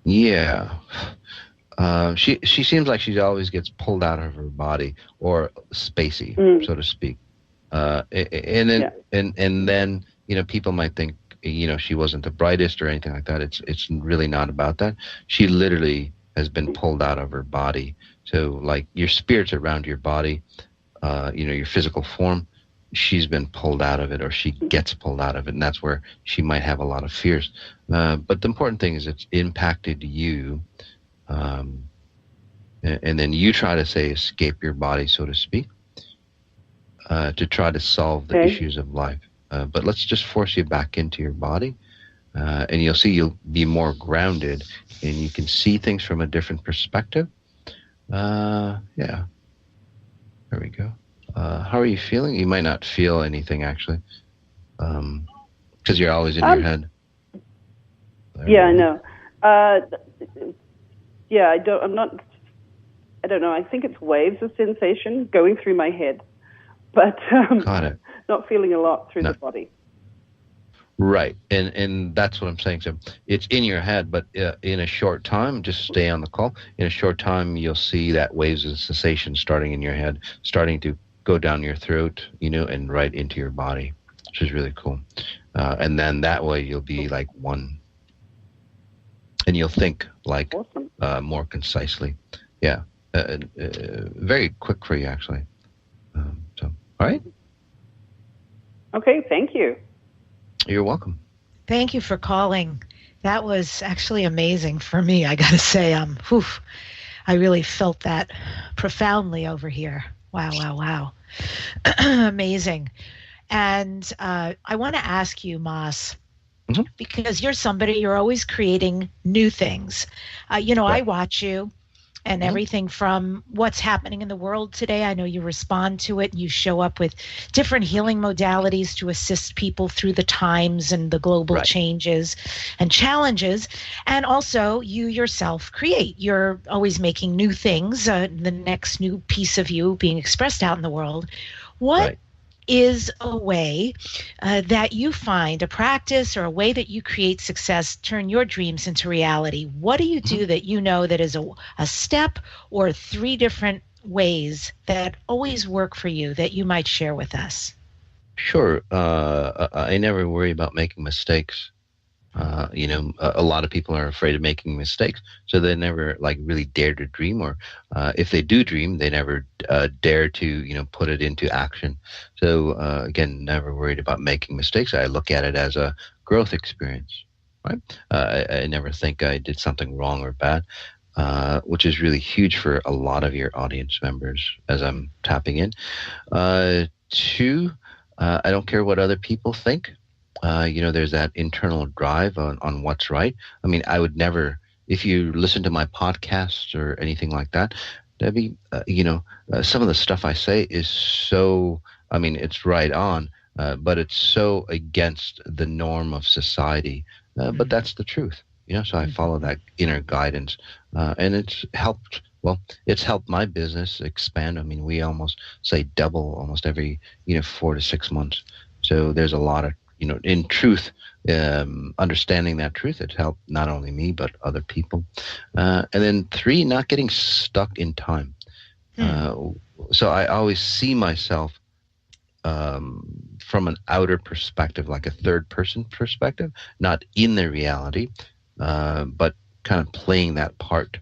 Yeah. She seems like she always gets pulled out of her body or spacey, so to speak. And then people might think she wasn't the brightest or anything like that. It's really not about that. She literally has been pulled out of her body. So like your spirit's around your body, your physical form, she's been pulled out of it, or she gets pulled out of it, and that's where she might have a lot of fears. But the important thing is it's impacted you, and then you try to, say, escape your body, so to speak, to try to solve the issues of life. But let's just force you back into your body, and you'll see you'll be more grounded, and you can see things from a different perspective. Yeah. There we go. How are you feeling? You might not feel anything, actually, because you're always in your head. I know. I don't know. I think it's waves of sensation going through my head, but not feeling a lot through the body. Right, and that's what I'm saying. So it's in your head, but in a short time, just stay on the call. In a short time, you'll see that waves of sensation starting in your head, starting to go down your throat, and right into your body, which is really cool. And then that way you'll be like one, and you'll think like more concisely. Yeah, very quick for you, actually. So, all right. Okay, thank you. You're welcome. Thank you for calling. That was actually amazing for me, I got to say. I really felt that profoundly over here. Wow. Amazing. And I want to ask you, Mas, because you're somebody, you're always creating new things. I watch you and everything from what's happening in the world today. I know you respond to it. You show up with different healing modalities to assist people through the times and the global changes and challenges. And also you yourself create. You're always making new things, the next new piece of you being expressed out in the world. What is a way that you find, a practice or a way that you create success, turn your dreams into reality. What do you do that you know that is a step or 3 different ways that always work for you that you might share with us? Sure. I never worry about making mistakes. A lot of people are afraid of making mistakes, so they never really dare to dream, or if they do dream, they never dare to put it into action. So again, never worried about making mistakes. I look at it as a growth experience, right? I never think I did something wrong or bad, which is really huge for a lot of your audience members as I'm tapping in. 2, I don't care what other people think. There's that internal drive on what's right. I mean, I would never, if you listen to my podcasts or anything like that, Debbie, some of the stuff I say is so, it's right on, but it's so against the norm of society. But that's the truth, so I follow that inner guidance. And it's helped my business expand. I mean, we almost say double almost every, 4 to 6 months. So there's a lot of, in truth, understanding that truth, it helped not only me, but other people. And then 3, not getting stuck in time. So I always see myself from an outer perspective, like a third person perspective, not in the reality, but kind of playing that part,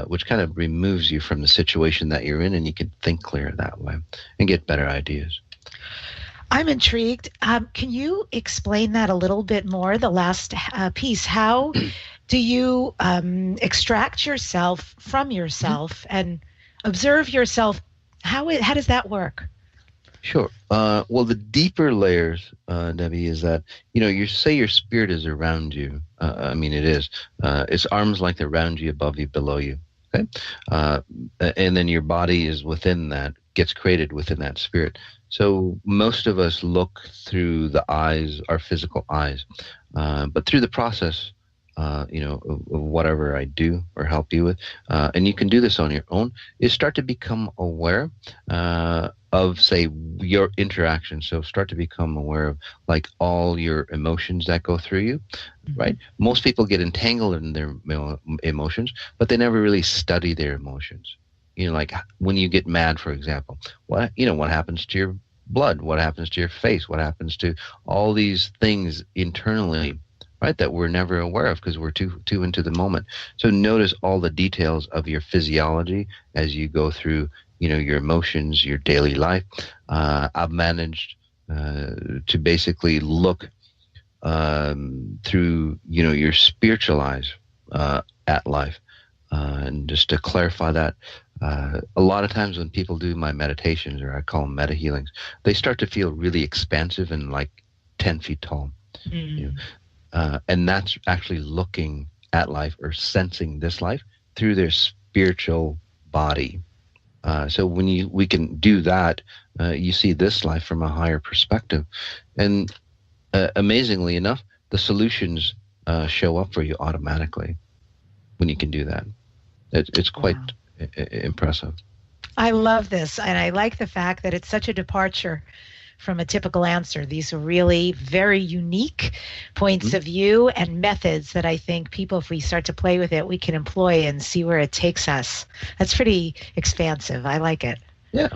which kind of removes you from the situation that you're in, and you can think clearer that way and get better ideas. I'm intrigued. Can you explain that a little bit more, the last piece? How do you extract yourself from yourself and observe yourself? How does that work? Sure. Well, the deeper layers, Debbie, is that, you say your spirit is around you. It is. Its arms length around you, above you, below you. Okay? And then your body is within that, gets created within that spirit. So most of us look through the eyes, our physical eyes, but through the process, of whatever I do or help you with, and you can do this on your own, is start to become aware of, say, your interaction. So start to become aware of all your emotions that go through you, right? Most people get entangled in their emotions, but they never really study their emotions. Like when you get mad, for example, what happens to your blood? What happens to your face? What happens to all these things internally, right, that we're never aware of because we're too into the moment. So notice all the details of your physiology as you go through, your emotions, your daily life. I've managed to basically look through, your spiritual eyes at life. And just to clarify that, a lot of times when people do my meditations, or I call them meta healings, they start to feel really expansive and 10 feet tall. And that's actually looking at life or sensing this life through their spiritual body. So when we can do that, you see this life from a higher perspective. And amazingly enough, the solutions show up for you automatically when you can do that. It's quite impressive. I love this, and I like the fact that it's such a departure from a typical answer. These are really very unique points of view and methods that I think people, if we start to play with it, we can employ and see where it takes us. That's pretty expansive. I like it. Yeah.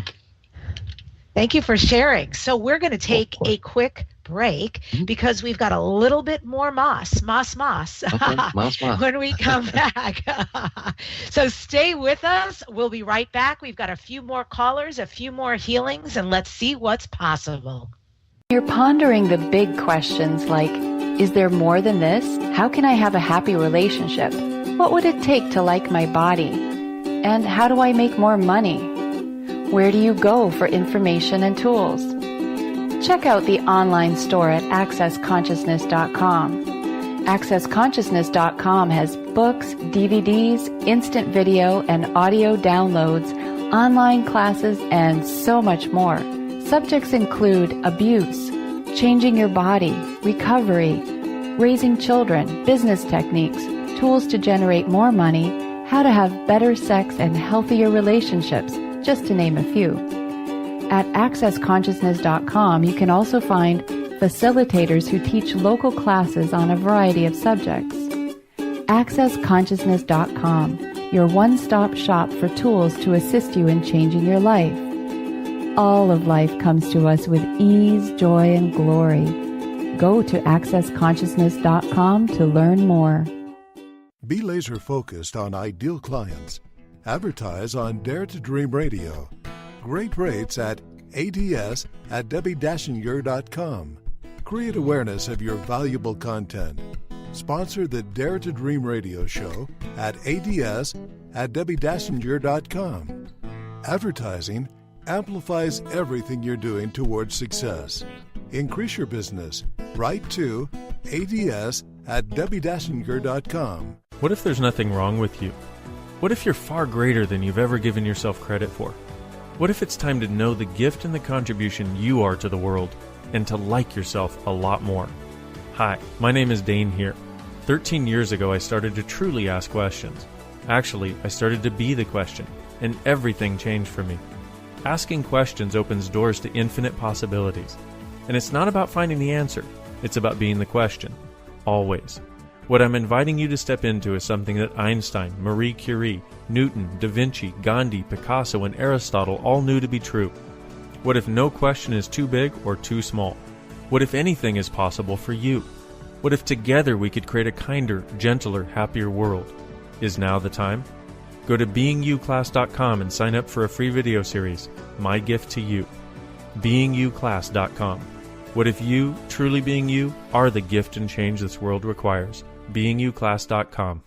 Thank you for sharing. So we're going to take a quick break because we've got a little bit more mas when we come back. So stay with us. We'll be right back. We've got a few more callers, a few more healings, and let's see what's possible. You're pondering the big questions like, is there more than this? How can I have a happy relationship? What would it take to like my body? And how do I make more money? Where do you go for information and tools? Check out the online store at accessconsciousness.com. Accessconsciousness.com has books, DVDs, instant video and audio downloads, online classes, and so much more. Subjects include abuse, changing your body, recovery, raising children, business techniques, tools to generate more money, how to have better sex and healthier relationships, just to name a few. At accessconsciousness.com, you can also find facilitators who teach local classes on a variety of subjects. accessconsciousness.com, your one-stop shop for tools to assist you in changing your life. All of life comes to us with ease, joy, and glory. Go to accessconsciousness.com to learn more. Be laser focused on ideal clients. Advertise on Dare to Dream Radio. Great rates at ads@debbidachinger.com. Create awareness of your valuable content. Sponsor the Dare to Dream Radio show at ads@debbidachinger.com. Advertising amplifies everything you're doing towards success. Increase your business. Write to ads@debbidachinger.com. What if there's nothing wrong with you? What if you're far greater than you've ever given yourself credit for? What if it's time to know the gift and the contribution you are to the world and to like yourself a lot more? Hi, my name is Dane here. 13 years ago, I started to truly ask questions. Actually, I started to be the question, and everything changed for me. Asking questions opens doors to infinite possibilities. And it's not about finding the answer, it's about being the question. Always. What I'm inviting you to step into is something that Einstein, Marie Curie, Newton, Da Vinci, Gandhi, Picasso, and Aristotle all knew to be true. What if no question is too big or too small? What if anything is possible for you? What if together we could create a kinder, gentler, happier world? Is now the time? Go to beingyouclass.com and sign up for a free video series, My Gift to You. beingyouclass.com. What if you, truly being you, are the gift and change this world requires? beingyouclass.com.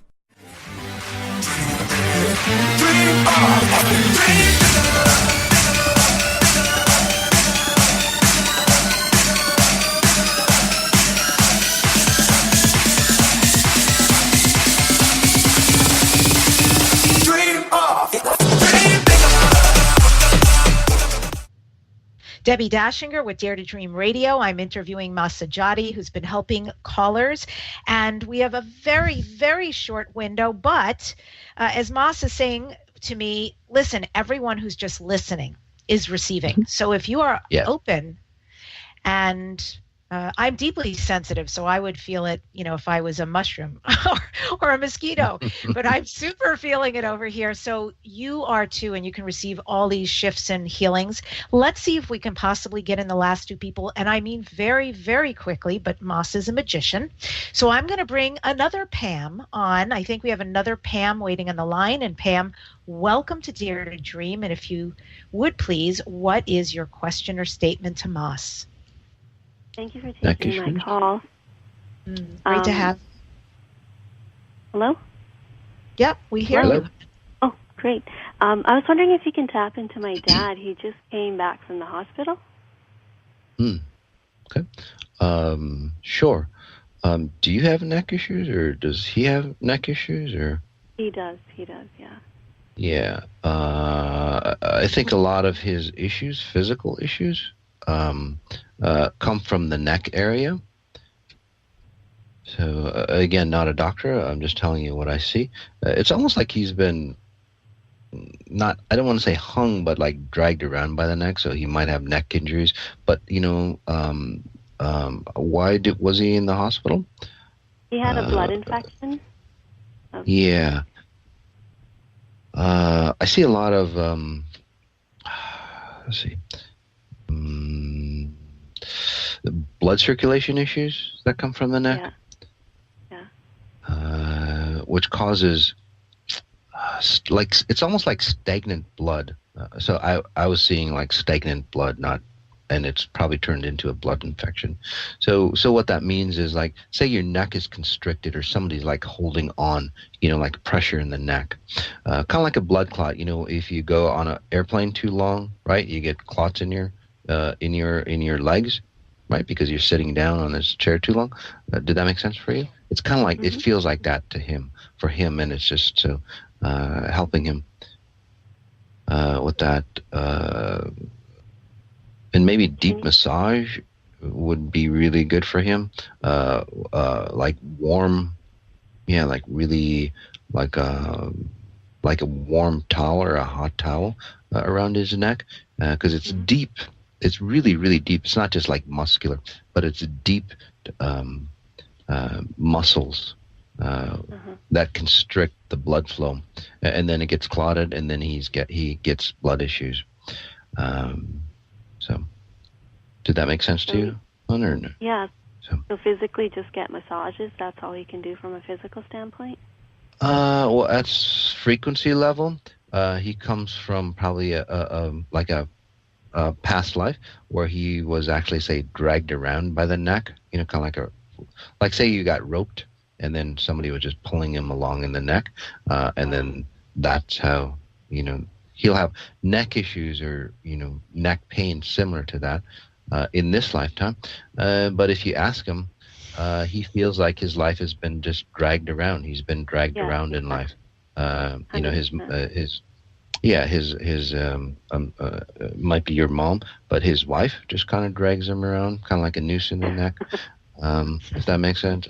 Debbi Dachinger with Dare to Dream Radio. I'm interviewing Mas-Sajady, who's been helping callers. And we have a very, very short window. But as Mas is saying to me, listen, everyone who's just listening is receiving. So if you are open, and I'm deeply sensitive, so I would feel it, if I was a mushroom or a mosquito, but I'm super feeling it over here. So you are too, and you can receive all these shifts and healings. Let's see if we can possibly get in the last two people. And I mean very, very quickly, but Mas is a magician. So I'm going to bring another Pam on. I think we have another Pam waiting on the line. And Pam, welcome to Dare to Dream. And if you would please, what is your question or statement to Mas? Thank you for taking my call. Great to have. Hello? Yep, we hear you. Oh, great. I was wondering if you can tap into my dad. He just came back from the hospital. Okay. Sure. Do you have neck issues, or does he have neck issues, or? He does, yeah. Yeah. I think a lot of his issues, physical issues, come from the neck area. So again, not a doctor. I'm just telling you what I see. It's almost like he's been I don't want to say hung, but like dragged around by the neck. So he might have neck injuries. But was he in the hospital? He had a blood infection. Yeah. I see a lot of let's see. The blood circulation issues that come from the neck, which causes it's almost like stagnant blood. So I was seeing like stagnant blood, and it's probably turned into a blood infection. So what that means is, like, say your neck is constricted, or somebody's like holding on, like pressure in the neck, kind of like a blood clot. If you go on an airplane too long, right, you get clots in your legs, right, because you're sitting down on this chair too long. Did that make sense for you? It's kind of like it feels like that for him, and it's just so helping him with that. And maybe deep massage would be really good for him. Like warm, like really like a warm towel or a hot towel around his neck. because it's deep. It's really, really deep. It's not just like muscular, but it's deep muscles that constrict the blood flow, and then it gets clotted, and then he gets blood issues. So, did that make sense to you, or no? Yeah. So physically, just get massages. That's all you can do from a physical standpoint. Well, that's frequency level. He comes from probably a past life where he was actually, say, dragged around by the neck. You know, kind of like say you got roped, and then somebody was just pulling him along in the neck, and then that's how, you know, he'll have neck issues or, you know, neck pain similar to that in this lifetime. But if you ask him, he feels like his life has been just dragged around. He's been dragged around in life. You know, his might be your mom, but his wife just kind of drags him around, kind of like a noose in the neck. If that makes sense.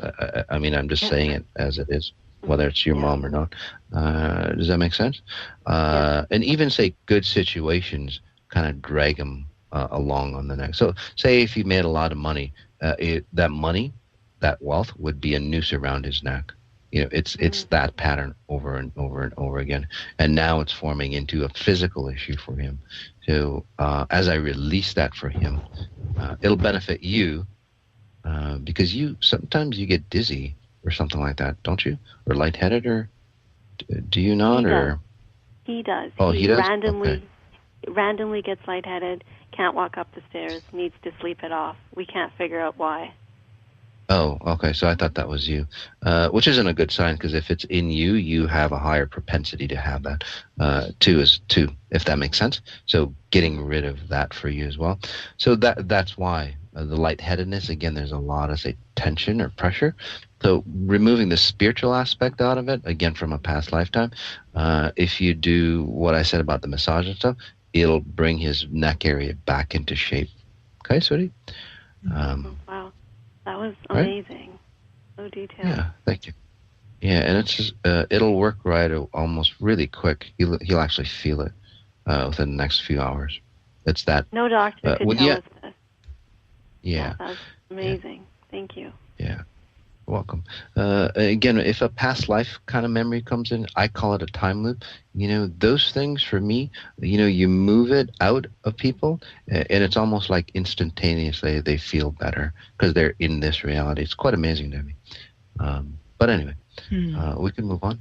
I mean, I'm just saying it as it is, whether it's your mom or not. Does that make sense? And even, say, good situations kind of drag him along on the neck. So say if you made a lot of money, that wealth would be a noose around his neck. You know, it's that pattern over and over and over again. And now it's forming into a physical issue for him. So as I release that for him, it'll benefit you because sometimes you get dizzy or something like that, don't you? Or lightheaded, or do you not? He does. Oh, he does? Randomly gets lightheaded, can't walk up the stairs, needs to sleep it off. We can't figure out why. Oh, okay. So I thought that was you, which isn't a good sign, because if it's in you, you have a higher propensity to have that too, if that makes sense. So getting rid of that for you as well. So that's why the lightheadedness, again, there's a lot of, say, tension or pressure. So removing the spiritual aspect out of it, again, from a past lifetime, if you do what I said about the massage and stuff, it'll bring his neck area back into shape. Okay, sweetie? Wow. That was amazing. Right? So detailed. Yeah, thank you. Yeah, and it's just, it'll work right almost really quick. He'll actually feel it within the next few hours. It's that. No doctor could tell us this. Yeah. That's amazing. Thank you. Yeah. Welcome. Again, if a past life kind of memory comes in, I call it a time loop. You know, those things for me, you know, you move it out of people, and it's almost like instantaneously they feel better because they're in this reality. It's quite amazing to me. But anyway, we can move on.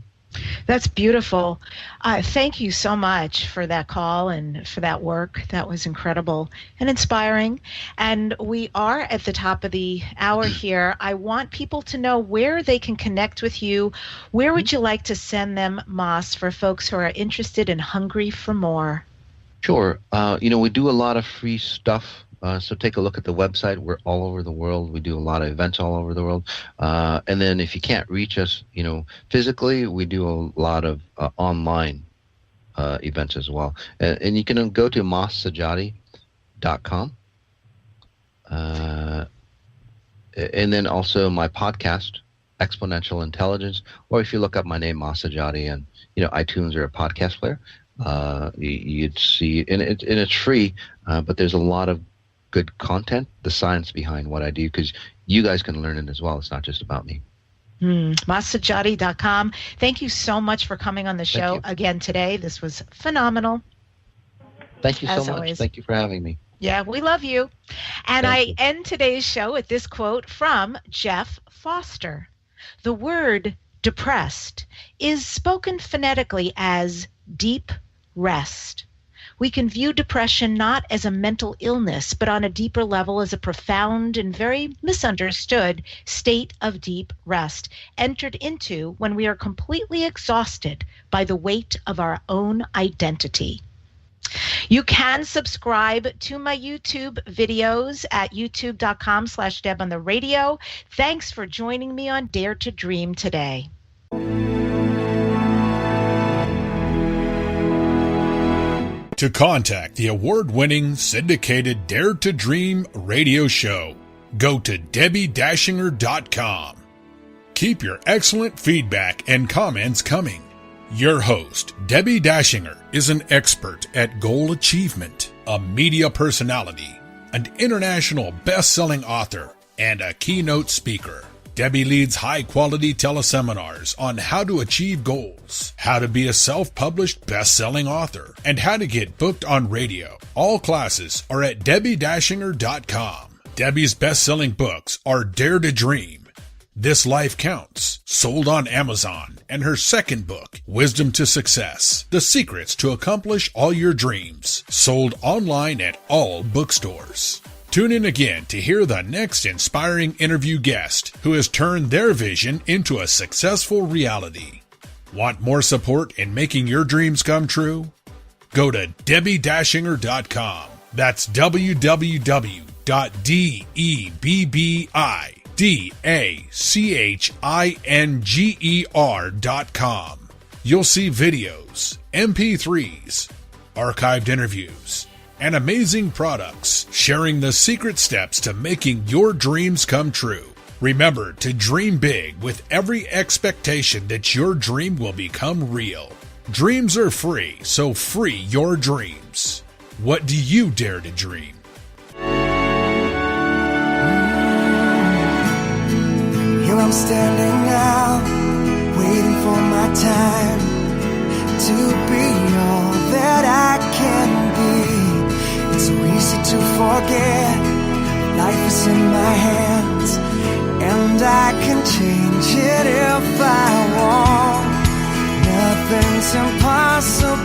That's beautiful. Thank you so much for that call and for that work. That was incredible and inspiring. And we are at the top of the hour here. I want people to know where they can connect with you. Where would you like to send them, Mas, for folks who are interested and hungry for more? Sure. You know, we do a lot of free stuff. So take a look at the website. We're all over the world. We do a lot of events all over the world. And then if you can't reach us, you know, physically, we do a lot of online events as well. And you can go to mas-sajady.com. And then also my podcast, Exponential Intelligence, or if you look up my name, mas-sajady, and, you know, iTunes or a podcast player, you'd see, and it's free, but there's a lot of good content, the science behind what I do, because you guys can learn it as well. It's not just about me. mas-sajady.com. Thank you so much for coming on the show again today. This was phenomenal. Thank you so much. Thank you for having me. Yeah, we love you. And I end today's show with this quote from Jeff Foster. The word depressed is spoken phonetically as deep rest. We can view depression not as a mental illness, but on a deeper level as a profound and very misunderstood state of deep rest, entered into when we are completely exhausted by the weight of our own identity. You can subscribe to my YouTube videos at youtube.com/Deb on the radio. Thanks for joining me on Dare to Dream today. To contact the award-winning syndicated Dare to Dream radio show, go to DebbiDachinger.com. Keep your excellent feedback and comments coming. Your host, Debbi Dachinger, is an expert at goal achievement, a media personality, an international best-selling author, and a keynote speaker. Debbi leads high-quality teleseminars on how to achieve goals, how to be a self-published best-selling author, and how to get booked on radio. All classes are at DebbiDachinger.com. Debbi's best-selling books are Dare to Dream, This Life Counts, sold on Amazon, and her second book, Wisdom to Success, The Secrets to Accomplish All Your Dreams, sold online at all bookstores. Tune in again to hear the next inspiring interview guest who has turned their vision into a successful reality. Want more support in making your dreams come true? Go to DebbiDachinger.com. That's www.DebbiDachinger.com. You'll see videos, MP3s, archived interviews, and amazing products sharing the secret steps to making your dreams come true. Remember to dream big with every expectation that your dream will become real. Dreams are free, so free your dreams. What do you dare to dream? Here I'm standing now, waiting for my time to be all that I can be. It's so easy to forget, life is in my hands, and I can change it if I want. Nothing's impossible